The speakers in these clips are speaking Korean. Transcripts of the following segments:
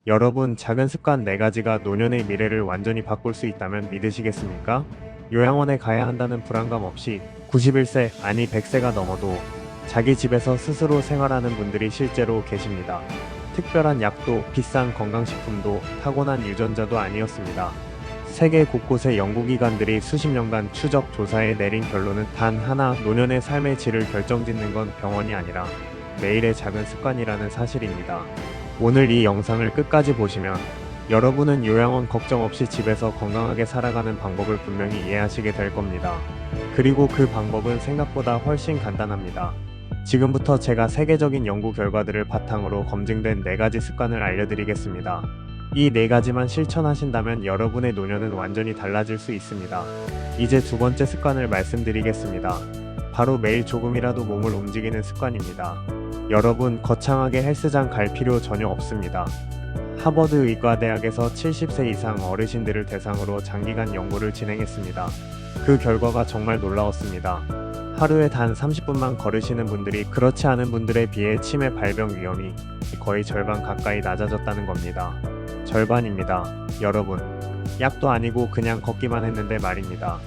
여러분, 작은 습관 4가지가 노년의 미래를 완전히 바꿀 수 있다면 믿으시겠습니까? 요양원에 가야 한다는 불안감 없이 91세, 아니 100세가 넘어도 자기 집에서 스스로 생활하는 분들이 실제로 계십니다. 특별한 약도 비싼 건강식품도 타고난 유전자도 아니었습니다. 세계 곳곳의 연구기관들이 수십 년간 추적 조사에 내린 결론은 단 하나, 노년의 삶의 질을 결정짓는 건 병원이 아니라 매일의 작은 습관이라는 사실입니다. 오늘 이 영상을 끝까지 보시면 여러분은 요양원 걱정 없이 집에서 건강하게 살아가는 방법을 분명히 이해하시게 될 겁니다. 그리고 그 방법은 생각보다 훨씬 간단합니다. 지금부터 제가 세계적인 연구 결과들을 바탕으로 검증된 4가지 습관을 알려드리겠습니다. 이 4가지만 실천하신다면 여러분의 노년은 완전히 달라질 수 있습니다. 이제 2번째 습관을 말씀드리겠습니다. 바로 매일 조금이라도 몸을 움직이는 습관입니다. 여러분, 거창하게 헬스장 갈 필요 전혀 없습니다. 하버드 의과대학에서 70세 이상 어르신들을 대상으로 장기간 연구를 진행했습니다. 그 결과가 정말 놀라웠습니다. 하루에 단 30분만 걸으시는 분들이 그렇지 않은 분들에 비해 치매 발병 위험이 거의 절반 가까이 낮아졌다는 겁니다. 절반입니다. 여러분, 약도 아니고 그냥 걷기만 했는데 말입니다.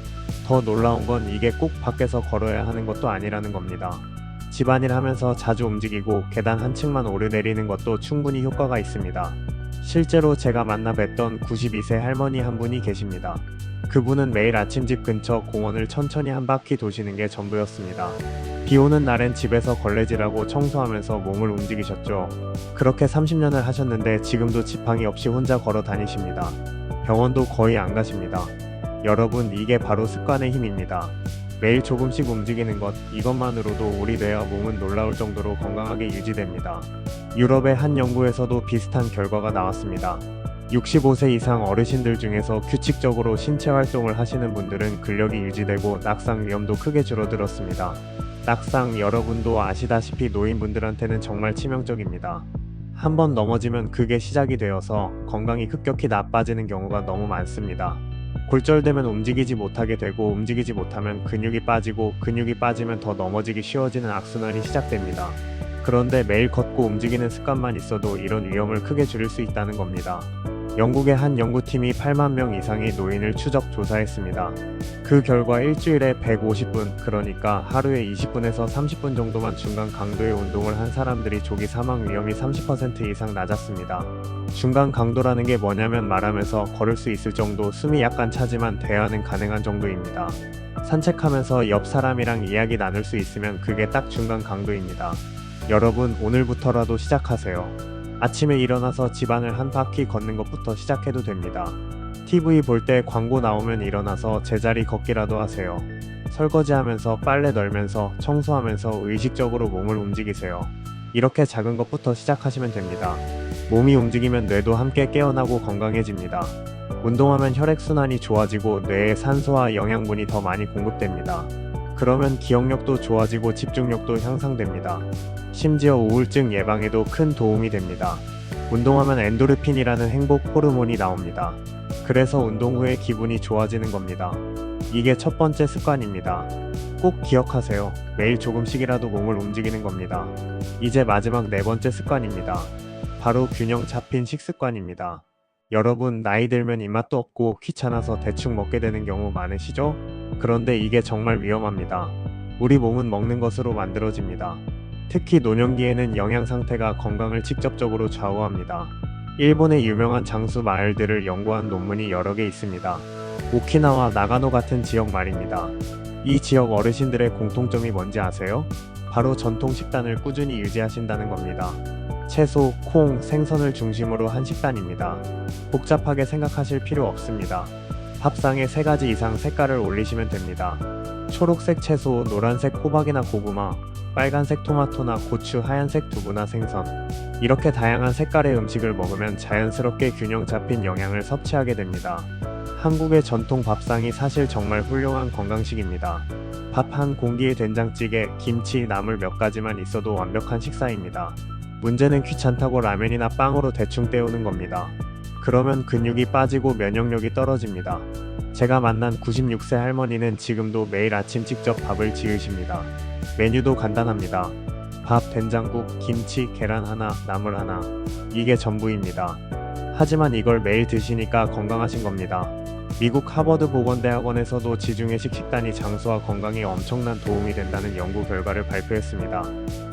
더 놀라운 건 이게 꼭 밖에서 걸어야 하는 것도 아니라는 겁니다. 집안일 하면서 자주 움직이고 계단 한 층만 오르내리는 것도 충분히 효과가 있습니다. 실제로 제가 만나 뵀던 92세 할머니 한 분이 계십니다. 그분은 매일 아침 집 근처 공원을 천천히 한 바퀴 도시는 게 전부였습니다. 비 오는 날엔 집에서 걸레질하고 청소하면서 몸을 움직이셨죠. 그렇게 30년을 하셨는데 지금도 지팡이 없이 혼자 걸어 다니십니다. 병원도 거의 안 가십니다. 여러분, 이게 바로 습관의 힘입니다. 매일 조금씩 움직이는 것, 이것만으로도 우리 뇌와 몸은 놀라울 정도로 건강하게 유지됩니다. 유럽의 한 연구에서도 비슷한 결과가 나왔습니다. 65세 이상 어르신들 중에서 규칙적으로 신체 활동을 하시는 분들은 근력이 유지되고 낙상 위험도 크게 줄어들었습니다. 낙상, 여러분도 아시다시피 노인분들한테는 정말 치명적입니다. 한번 넘어지면 그게 시작이 되어서 건강이 급격히 나빠지는 경우가 너무 많습니다. 골절되면 움직이지 못하게 되고, 움직이지 못하면 근육이 빠지고, 근육이 빠지면 더 넘어지기 쉬워지는 악순환이 시작됩니다. 그런데 매일 걷고 움직이는 습관만 있어도 이런 위험을 크게 줄일 수 있다는 겁니다. 영국의 한 연구팀이 8만 명 이상의 노인을 추적 조사했습니다. 그 결과 일주일에 150분, 그러니까 하루에 20분에서 30분 정도만 중간 강도의 운동을 한 사람들이 조기 사망 위험이 30% 이상 낮았습니다. 중간 강도라는 게 뭐냐면 말하면서 걸을 수 있을 정도, 숨이 약간 차지만 대화는 가능한 정도입니다. 산책하면서 옆 사람이랑 이야기 나눌 수 있으면 그게 딱 중간 강도입니다. 여러분, 오늘부터라도 시작하세요. 아침에 일어나서 집안을 한 바퀴 걷는 것부터 시작해도 됩니다. TV 볼 때 광고 나오면 일어나서 제자리 걷기라도 하세요. 설거지하면서, 빨래 널면서, 청소하면서 의식적으로 몸을 움직이세요. 이렇게 작은 것부터 시작하시면 됩니다. 몸이 움직이면 뇌도 함께 깨어나고 건강해집니다. 운동하면 혈액순환이 좋아지고 뇌에 산소와 영양분이 더 많이 공급됩니다. 그러면 기억력도 좋아지고 집중력도 향상됩니다. 심지어 우울증 예방에도 큰 도움이 됩니다. 운동하면 엔도르핀이라는 행복 호르몬이 나옵니다. 그래서 운동 후에 기분이 좋아지는 겁니다. 이게 첫 번째 습관입니다. 꼭 기억하세요. 매일 조금씩이라도 몸을 움직이는 겁니다. 이제 마지막 4번째 습관입니다. 바로 균형 잡힌 식습관입니다. 여러분, 나이 들면 입맛도 없고 귀찮아서 대충 먹게 되는 경우 많으시죠? 그런데 이게 정말 위험합니다. 우리 몸은 먹는 것으로 만들어집니다. 특히 노년기에는 영양 상태가 건강을 직접적으로 좌우합니다. 일본의 유명한 장수 마을들을 연구한 논문이 여러 개 있습니다. 오키나와 나가노 같은 지역 말입니다. 이 지역 어르신들의 공통점이 뭔지 아세요? 바로 전통 식단을 꾸준히 유지하신다는 겁니다. 채소, 콩, 생선을 중심으로 한 식단입니다. 복잡하게 생각하실 필요 없습니다. 밥상에 3가지 이상 색깔을 올리시면 됩니다. 초록색 채소, 노란색 호박이나 고구마, 빨간색 토마토나 고추, 하얀색 두부나 생선. 이렇게 다양한 색깔의 음식을 먹으면 자연스럽게 균형 잡힌 영양을 섭취하게 됩니다. 한국의 전통 밥상이 사실 정말 훌륭한 건강식입니다. 밥 한 공기에 된장찌개, 김치, 나물 몇 가지만 있어도 완벽한 식사입니다. 문제는 귀찮다고 라면이나 빵으로 대충 때우는 겁니다. 그러면 근육이 빠지고 면역력이 떨어집니다. 제가 만난 96세 할머니는 지금도 매일 아침 직접 밥을 지으십니다. 메뉴도 간단합니다. 밥, 된장국, 김치, 계란 하나, 나물 하나. 이게 전부입니다. 하지만 이걸 매일 드시니까 건강하신 겁니다. 미국 하버드 보건대학원에서도 지중해식 식단이 장수와 건강에 엄청난 도움이 된다는 연구 결과를 발표했습니다.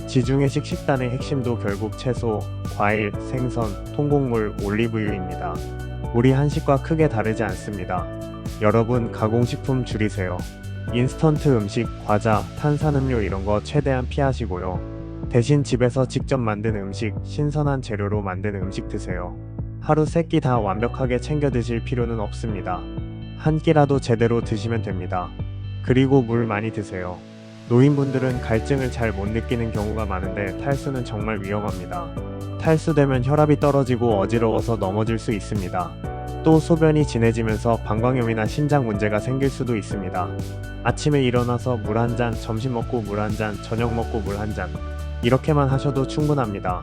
지중해식 식단의 핵심도 결국 채소, 과일, 생선, 통곡물, 올리브유입니다. 우리 한식과 크게 다르지 않습니다. 여러분, 가공식품 줄이세요. 인스턴트 음식, 과자, 탄산음료 이런 거 최대한 피하시고요. 대신 집에서 직접 만든 음식, 신선한 재료로 만든 음식 드세요. 하루 3끼 다 완벽하게 챙겨 드실 필요는 없습니다. 한 끼라도 제대로 드시면 됩니다. 그리고 물 많이 드세요. 노인분들은 갈증을 잘 못 느끼는 경우가 많은데 탈수는 정말 위험합니다. 탈수되면 혈압이 떨어지고 어지러워서 넘어질 수 있습니다. 또 소변이 진해지면서 방광염이나 신장 문제가 생길 수도 있습니다. 아침에 일어나서 물 한 잔, 점심 먹고 물 한 잔, 저녁 먹고 물 한 잔. 이렇게만 하셔도 충분합니다.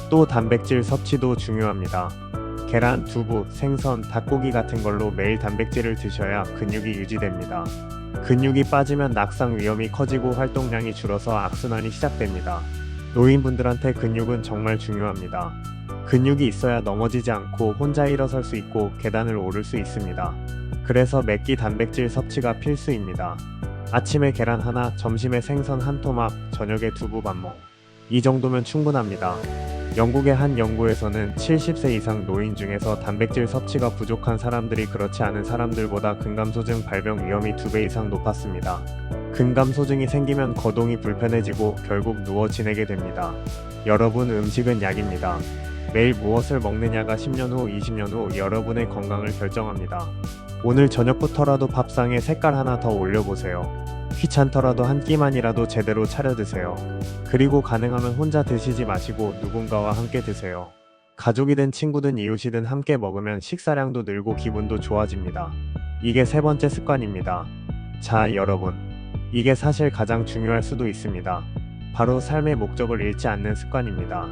또 단백질 섭취도 중요합니다. 계란, 두부, 생선, 닭고기 같은 걸로 매일 단백질을 드셔야 근육이 유지됩니다. 근육이 빠지면 낙상 위험이 커지고 활동량이 줄어서 악순환이 시작됩니다. 노인분들한테 근육은 정말 중요합니다. 근육이 있어야 넘어지지 않고 혼자 일어설 수 있고 계단을 오를 수 있습니다. 그래서 매끼 단백질 섭취가 필수입니다. 아침에 계란 하나, 점심에 생선 한 토막, 저녁에 두부 반먹. 이 정도면 충분합니다. 영국의 한 연구에서는 70세 이상 노인 중에서 단백질 섭취가 부족한 사람들이 그렇지 않은 사람들보다 근감소증 발병 위험이 2배 이상 높았습니다. 근감소증이 생기면 거동이 불편해지고 결국 누워 지내게 됩니다. 여러분, 음식은 약입니다. 매일 무엇을 먹느냐가 10년 후, 20년 후 여러분의 건강을 결정합니다. 오늘 저녁부터라도 밥상에 색깔 하나 더 올려보세요. 귀찮더라도 한 끼만이라도 제대로 차려 드세요. 그리고 가능하면 혼자 드시지 마시고 누군가와 함께 드세요. 가족이든 친구든 이웃이든 함께 먹으면 식사량도 늘고 기분도 좋아집니다. 이게 3번째 습관입니다. 자, 여러분. 이게 사실 가장 중요할 수도 있습니다. 바로 삶의 목적을 잃지 않는 습관입니다.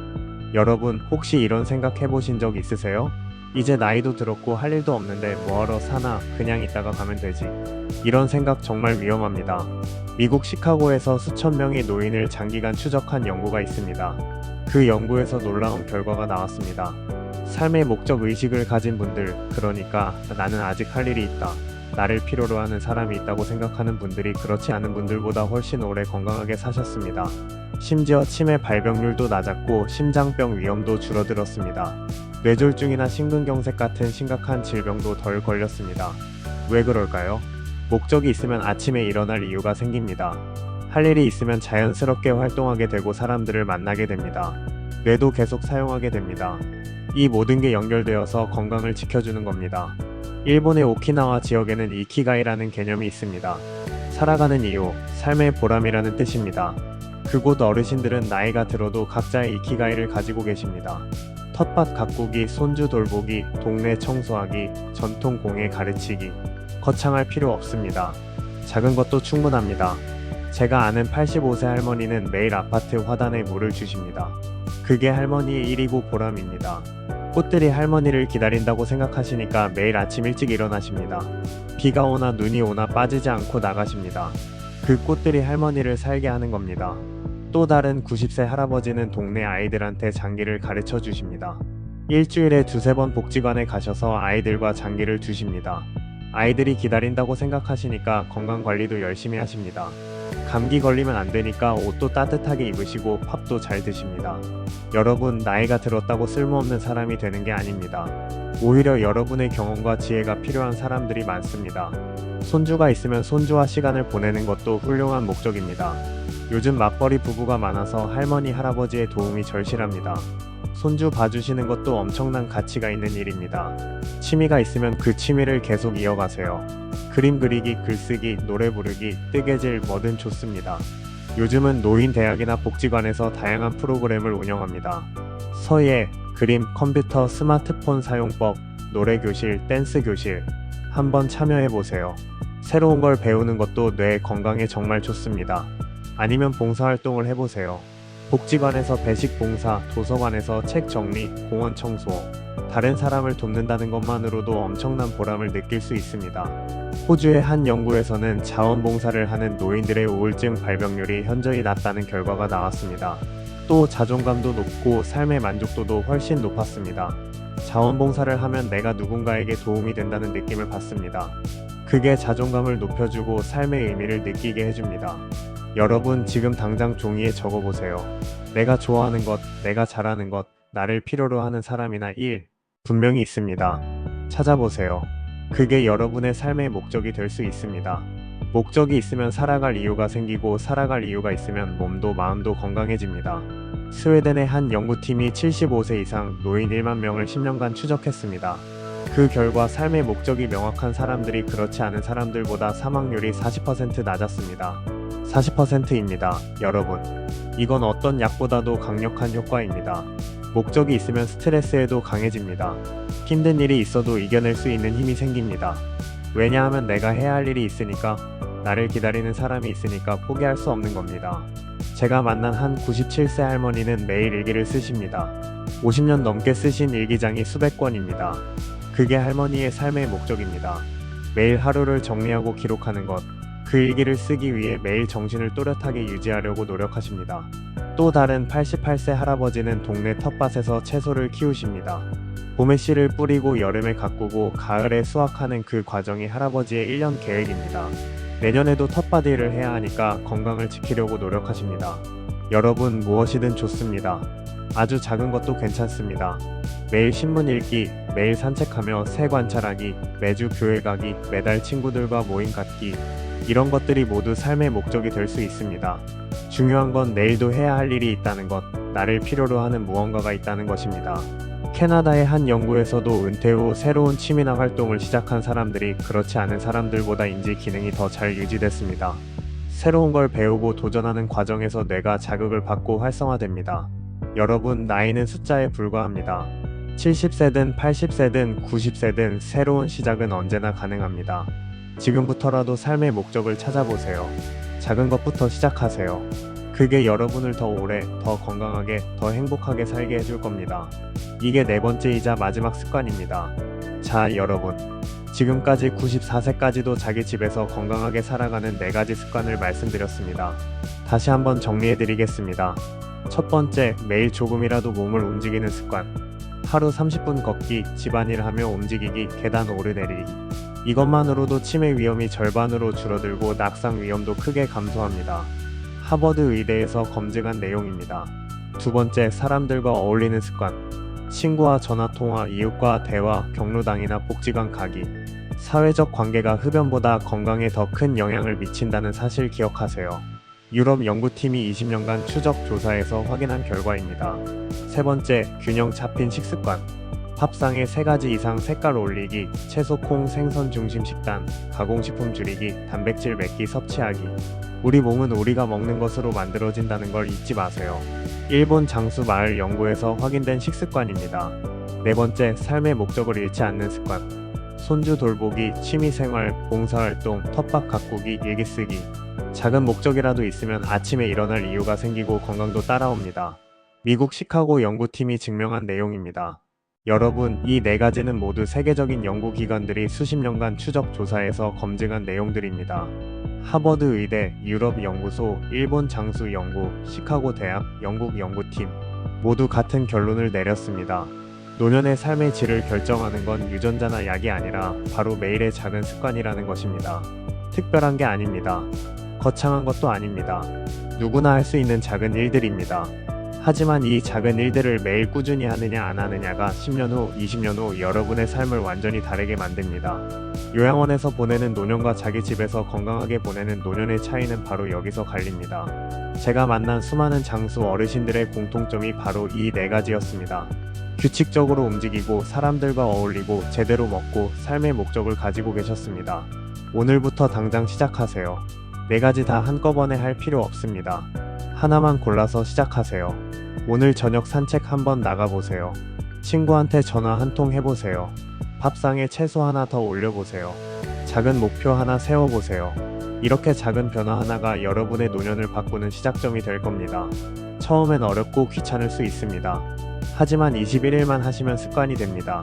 여러분, 혹시 이런 생각 해보신 적 있으세요? 이제 나이도 들었고 할 일도 없는데 뭐하러 사나, 그냥 있다가 가면 되지. 이런 생각 정말 위험합니다. 미국 시카고에서 수천 명의 노인을 장기간 추적한 연구가 있습니다. 그 연구에서 놀라운 결과가 나왔습니다. 삶의 목적 의식을 가진 분들, 그러니까 나는 아직 할 일이 있다, 나를 필요로 하는 사람이 있다고 생각하는 분들이 그렇지 않은 분들보다 훨씬 오래 건강하게 사셨습니다. 심지어 치매 발병률도 낮았고 심장병 위험도 줄어들었습니다. 뇌졸중이나 심근경색 같은 심각한 질병도 덜 걸렸습니다. 왜 그럴까요? 목적이 있으면 아침에 일어날 이유가 생깁니다. 할 일이 있으면 자연스럽게 활동하게 되고 사람들을 만나게 됩니다. 뇌도 계속 사용하게 됩니다. 이 모든 게 연결되어서 건강을 지켜주는 겁니다. 일본의 오키나와 지역에는 이키가이라는 개념이 있습니다. 살아가는 이유, 삶의 보람이라는 뜻입니다. 그곳 어르신들은 나이가 들어도 각자의 이키가이를 가지고 계십니다. 텃밭 가꾸기, 손주 돌보기, 동네 청소하기, 전통 공예 가르치기. 거창할 필요 없습니다. 작은 것도 충분합니다. 제가 아는 85세 할머니는 매일 아파트 화단에 물을 주십니다. 그게 할머니의 일이고 보람입니다. 꽃들이 할머니를 기다린다고 생각하시니까 매일 아침 일찍 일어나십니다. 비가 오나 눈이 오나 빠지지 않고 나가십니다. 그 꽃들이 할머니를 살게 하는 겁니다. 또 다른 90세 할아버지는 동네 아이들한테 장기를 가르쳐 주십니다. 일주일에 2-3번 복지관에 가셔서 아이들과 장기를 두십니다. 아이들이 기다린다고 생각하시니까 건강관리도 열심히 하십니다. 감기 걸리면 안 되니까 옷도 따뜻하게 입으시고 밥도 잘 드십니다. 여러분, 나이가 들었다고 쓸모없는 사람이 되는 게 아닙니다. 오히려 여러분의 경험과 지혜가 필요한 사람들이 많습니다. 손주가 있으면 손주와 시간을 보내는 것도 훌륭한 목적입니다. 요즘 맞벌이 부부가 많아서 할머니, 할아버지의 도움이 절실합니다. 손주 봐주시는 것도 엄청난 가치가 있는 일입니다. 취미가 있으면 그 취미를 계속 이어가세요. 그림 그리기, 글쓰기, 노래 부르기, 뜨개질 뭐든 좋습니다. 요즘은 노인대학이나 복지관에서 다양한 프로그램을 운영합니다. 서예, 그림, 컴퓨터, 스마트폰 사용법, 노래교실, 댄스교실. 한번 참여해보세요. 새로운 걸 배우는 것도 뇌 건강에 정말 좋습니다. 아니면 봉사활동을 해보세요. 복지관에서 배식 봉사, 도서관에서 책 정리, 공원 청소. 다른 사람을 돕는다는 것만으로도 엄청난 보람을 느낄 수 있습니다. 호주의 한 연구에서는 자원봉사를 하는 노인들의 우울증 발병률이 현저히 낮다는 결과가 나왔습니다. 또 자존감도 높고 삶의 만족도도 훨씬 높았습니다. 자원봉사를 하면 내가 누군가에게 도움이 된다는 느낌을 받습니다. 그게 자존감을 높여주고 삶의 의미를 느끼게 해줍니다. 여러분, 지금 당장 종이에 적어보세요. 내가 좋아하는 것, 내가 잘하는 것, 나를 필요로 하는 사람이나 일, 분명히 있습니다. 찾아보세요. 그게 여러분의 삶의 목적이 될 수 있습니다. 목적이 있으면 살아갈 이유가 생기고, 살아갈 이유가 있으면 몸도 마음도 건강해집니다. 스웨덴의 한 연구팀이 75세 이상 노인 1만 명을 10년간 추적했습니다. 그 결과 삶의 목적이 명확한 사람들이 그렇지 않은 사람들보다 사망률이 40% 낮았습니다. 40%입니다. 여러분, 이건 어떤 약보다도 강력한 효과입니다. 목적이 있으면 스트레스에도 강해집니다. 힘든 일이 있어도 이겨낼 수 있는 힘이 생깁니다. 왜냐하면 내가 해야 할 일이 있으니까, 나를 기다리는 사람이 있으니까 포기할 수 없는 겁니다. 제가 만난 한 97세 할머니는 매일 일기를 쓰십니다. 50년 넘게 쓰신 일기장이 수백 권입니다. 그게 할머니의 삶의 목적입니다. 매일 하루를 정리하고 기록하는 것, 그 일기를 쓰기 위해 매일 정신을 또렷하게 유지하려고 노력하십니다. 또 다른 88세 할아버지는 동네 텃밭에서 채소를 키우십니다. 봄에 씨를 뿌리고 여름에 가꾸고 가을에 수확하는 그 과정이 할아버지의 1년 계획입니다. 내년에도 텃밭 일을 해야 하니까 건강을 지키려고 노력하십니다. 여러분, 무엇이든 좋습니다. 아주 작은 것도 괜찮습니다. 매일 신문 읽기, 매일 산책하며 새 관찰하기, 매주 교회 가기, 매달 친구들과 모임 갖기, 이런 것들이 모두 삶의 목적이 될 수 있습니다. 중요한 건 내일도 해야 할 일이 있다는 것, 나를 필요로 하는 무언가가 있다는 것입니다. 캐나다의 한 연구에서도 은퇴 후 새로운 취미나 활동을 시작한 사람들이 그렇지 않은 사람들보다 인지 기능이 더 잘 유지됐습니다. 새로운 걸 배우고 도전하는 과정에서 뇌가 자극을 받고 활성화됩니다. 여러분, 나이는 숫자에 불과합니다. 70세든 80세든 90세든 새로운 시작은 언제나 가능합니다. 지금부터라도 삶의 목적을 찾아보세요. 작은 것부터 시작하세요. 그게 여러분을 더 오래, 더 건강하게, 더 행복하게 살게 해줄 겁니다. 이게 네 번째이자 마지막 습관입니다. 자, 여러분. 지금까지 94세까지도 자기 집에서 건강하게 살아가는 4가지 습관을 말씀드렸습니다. 다시 한번 정리해드리겠습니다. 첫 번째, 매일 조금이라도 몸을 움직이는 습관. 하루 30분 걷기, 집안일 하며 움직이기, 계단 오르내리기. 이것만으로도 치매 위험이 절반으로 줄어들고 낙상 위험도 크게 감소합니다. 하버드 의대에서 검증한 내용입니다. 두 번째, 사람들과 어울리는 습관. 친구와 전화통화, 이웃과 대화, 경로당이나 복지관 가기. 사회적 관계가 흡연보다 건강에 더 큰 영향을 미친다는 사실 기억하세요. 유럽 연구팀이 20년간 추적 조사에서 확인한 결과입니다. 세 번째, 균형 잡힌 식습관. 밥상에 3가지 이상 색깔 올리기, 채소, 콩, 생선 중심 식단, 가공식품 줄이기, 단백질 몇 끼 섭취하기. 우리 몸은 우리가 먹는 것으로 만들어진다는 걸 잊지 마세요. 일본 장수 마을 연구에서 확인된 식습관입니다. 네 번째, 삶의 목적을 잃지 않는 습관. 손주 돌보기, 취미생활, 봉사활동, 텃밭 가꾸기, 일기 쓰기. 작은 목적이라도 있으면 아침에 일어날 이유가 생기고 건강도 따라옵니다. 미국 시카고 연구팀이 증명한 내용입니다. 여러분, 이 4가지는 모두 세계적인 연구기관들이 수십 년간 추적 조사에서 검증한 내용들입니다. 하버드 의대, 유럽 연구소, 일본 장수 연구, 시카고 대학, 영국 연구팀 모두 같은 결론을 내렸습니다. 노년의 삶의 질을 결정하는 건 유전자나 약이 아니라 바로 매일의 작은 습관이라는 것입니다. 특별한 게 아닙니다. 거창한 것도 아닙니다. 누구나 할 수 있는 작은 일들입니다. 하지만 이 작은 일들을 매일 꾸준히 하느냐 안 하느냐가 10년 후, 20년 후 여러분의 삶을 완전히 다르게 만듭니다. 요양원에서 보내는 노년과 자기 집에서 건강하게 보내는 노년의 차이는 바로 여기서 갈립니다. 제가 만난 수많은 장수 어르신들의 공통점이 바로 이 4가지였습니다. 규칙적으로 움직이고 사람들과 어울리고 제대로 먹고 삶의 목적을 가지고 계셨습니다. 오늘부터 당장 시작하세요. 4가지 다 한꺼번에 할 필요 없습니다. 하나만 골라서 시작하세요. 오늘 저녁 산책 한번 나가보세요. 친구한테 전화 한 통 해보세요. 밥상에 채소 하나 더 올려보세요. 작은 목표 하나 세워보세요. 이렇게 작은 변화 하나가 여러분의 노년을 바꾸는 시작점이 될 겁니다. 처음엔 어렵고 귀찮을 수 있습니다. 하지만 21일만 하시면 습관이 됩니다.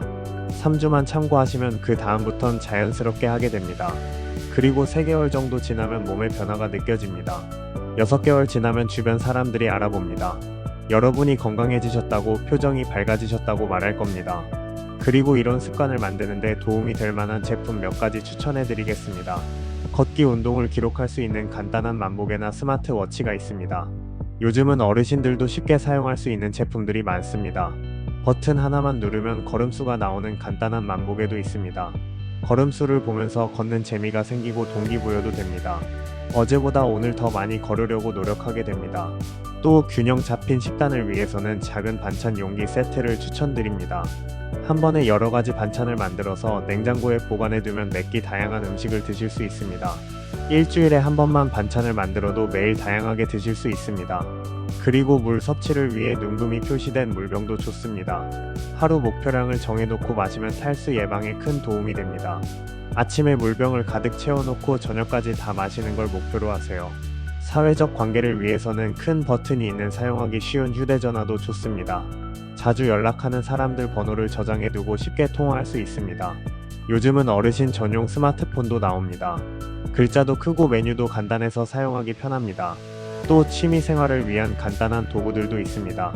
3주만 참고하시면 그 다음부턴 자연스럽게 하게 됩니다. 그리고 3개월 정도 지나면 몸의 변화가 느껴집니다. 6개월 지나면 주변 사람들이 알아봅니다. 여러분이 건강해지셨다고, 표정이 밝아지셨다고 말할 겁니다. 그리고 이런 습관을 만드는데 도움이 될 만한 제품 몇 가지 추천해 드리겠습니다. 걷기 운동을 기록할 수 있는 간단한 만보계나 스마트워치가 있습니다. 요즘은 어르신들도 쉽게 사용할 수 있는 제품들이 많습니다. 버튼 하나만 누르면 걸음수가 나오는 간단한 만보계도 있습니다. 걸음수를 보면서 걷는 재미가 생기고 동기부여도 됩니다. 어제보다 오늘 더 많이 걸으려고 노력하게 됩니다. 또 균형 잡힌 식단을 위해서는 작은 반찬 용기 세트를 추천드립니다. 한 번에 여러 가지 반찬을 만들어서 냉장고에 보관해 두면 몇 끼 다양한 음식을 드실 수 있습니다. 일주일에 한 번만 반찬을 만들어도 매일 다양하게 드실 수 있습니다. 그리고 물 섭취를 위해 눈금이 표시된 물병도 좋습니다. 하루 목표량을 정해놓고 마시면 탈수 예방에 큰 도움이 됩니다. 아침에 물병을 가득 채워놓고 저녁까지 다 마시는 걸 목표로 하세요. 사회적 관계를 위해서는 큰 버튼이 있는 사용하기 쉬운 휴대전화도 좋습니다. 자주 연락하는 사람들 번호를 저장해두고 쉽게 통화할 수 있습니다. 요즘은 어르신 전용 스마트폰도 나옵니다. 글자도 크고 메뉴도 간단해서 사용하기 편합니다. 또 취미생활을 위한 간단한 도구들도 있습니다.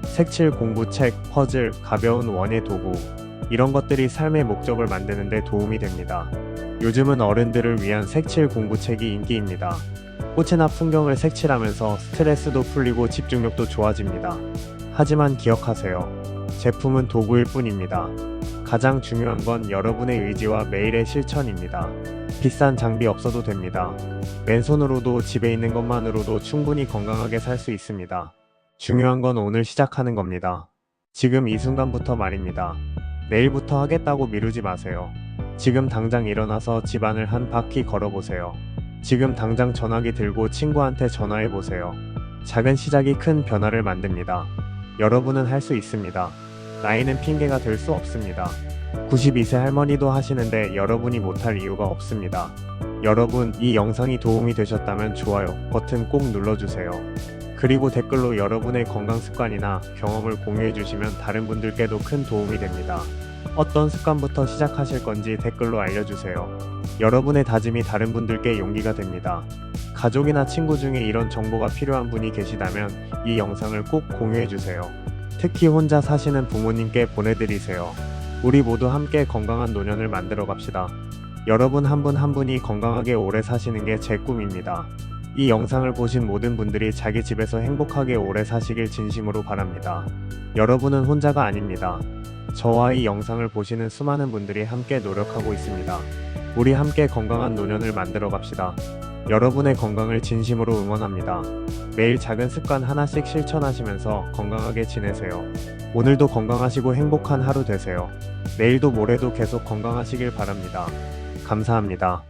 색칠 공부책, 퍼즐, 가벼운 원예 도구, 이런 것들이 삶의 목적을 만드는 데 도움이 됩니다. 요즘은 어른들을 위한 색칠 공부책이 인기입니다. 꽃이나 풍경을 색칠하면서 스트레스도 풀리고 집중력도 좋아집니다. 하지만 기억하세요. 제품은 도구일 뿐입니다. 가장 중요한 건 여러분의 의지와 매일의 실천입니다. 비싼 장비 없어도 됩니다. 맨손으로도 집에 있는 것만으로도 충분히 건강하게 살 수 있습니다. 중요한 건 오늘 시작하는 겁니다. 지금 이 순간부터 말입니다. 내일부터 하겠다고 미루지 마세요. 지금 당장 일어나서 집안을 한 바퀴 걸어보세요. 지금 당장 전화기 들고 친구한테 전화해보세요. 작은 시작이 큰 변화를 만듭니다. 여러분은 할 수 있습니다. 나이는 핑계가 될 수 없습니다. 92세 할머니도 하시는데 여러분이 못할 이유가 없습니다. 여러분, 이 영상이 도움이 되셨다면 좋아요 버튼 꼭 눌러주세요. 그리고 댓글로 여러분의 건강 습관이나 경험을 공유해주시면 다른 분들께도 큰 도움이 됩니다. 어떤 습관부터 시작하실 건지 댓글로 알려주세요. 여러분의 다짐이 다른 분들께 용기가 됩니다. 가족이나 친구 중에 이런 정보가 필요한 분이 계시다면 이 영상을 꼭 공유해주세요. 특히 혼자 사시는 부모님께 보내드리세요. 우리 모두 함께 건강한 노년을 만들어 갑시다. 여러분 한 분 한 분이 건강하게 오래 사시는 게 제 꿈입니다. 이 영상을 보신 모든 분들이 자기 집에서 행복하게 오래 사시길 진심으로 바랍니다. 여러분은 혼자가 아닙니다. 저와 이 영상을 보시는 수많은 분들이 함께 노력하고 있습니다. 우리 함께 건강한 노년을 만들어 갑시다. 여러분의 건강을 진심으로 응원합니다. 매일 작은 습관 하나씩 실천하시면서 건강하게 지내세요. 오늘도 건강하시고 행복한 하루 되세요. 내일도 모레도 계속 건강하시길 바랍니다. 감사합니다.